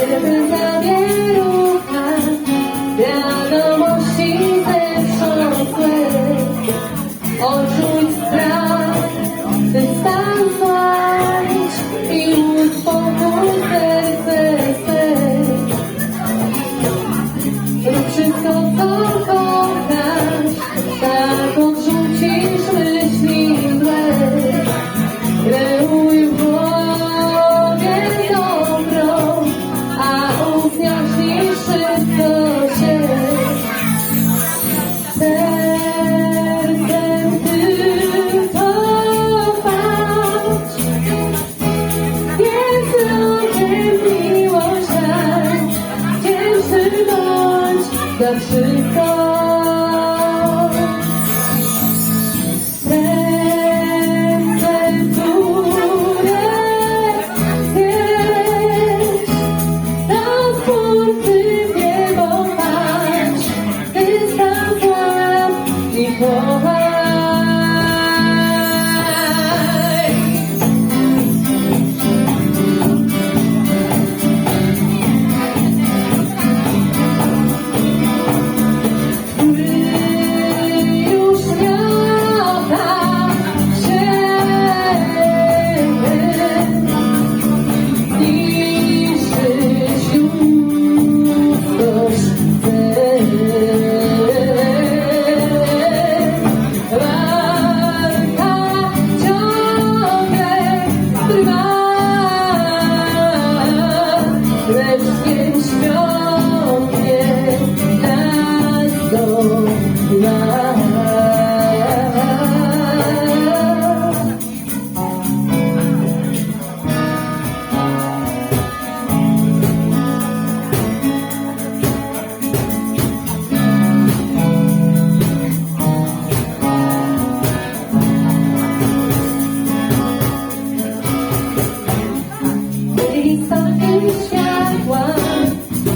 Kiedy zawierucha, wiadomości zewsządły, odczuć strach, dystans znajdź i uspokój serce swe. Rób wszystko, co kochasz, tak odrzucisz myśli złe. Kreuj w głowie dobro, a uzjaśnisz wszystko się. Sercem tylko patrz, więc ludzie miłość daj, wdzięczny bądź za wszystko. Światła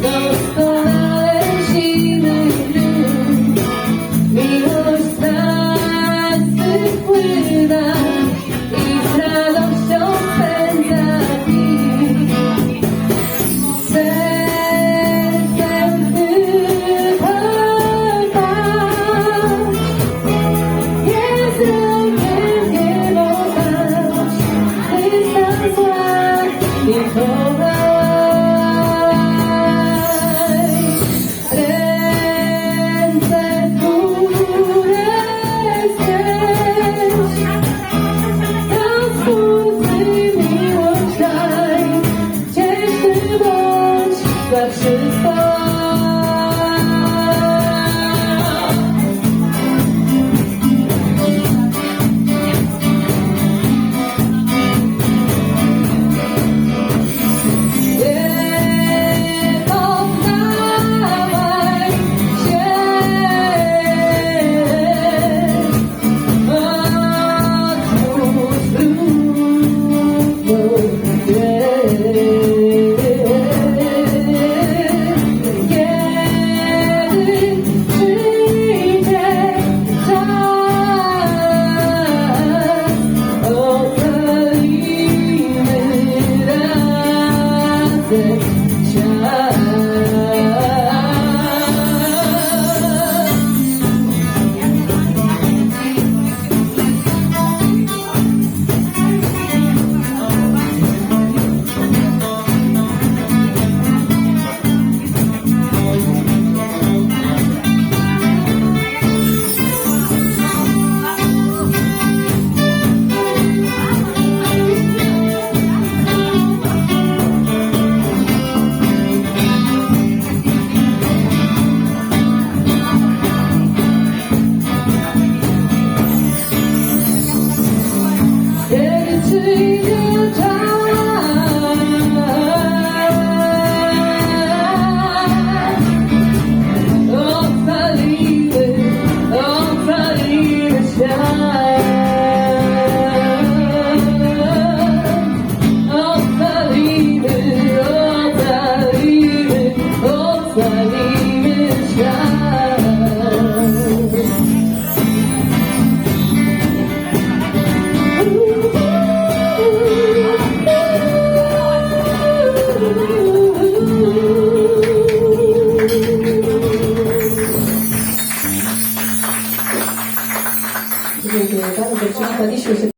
doskonale zimy dni, miłość z nas wypływa i z radością spędza dni. Sercem tylko patrz, jest rokiem niebo patrz, dystans zła i chowaj. Za wszystko. Nie poddawaj się, otwórz brudną drzwi. Ooh. Dziękuję bardzo. Przywitaliśmy się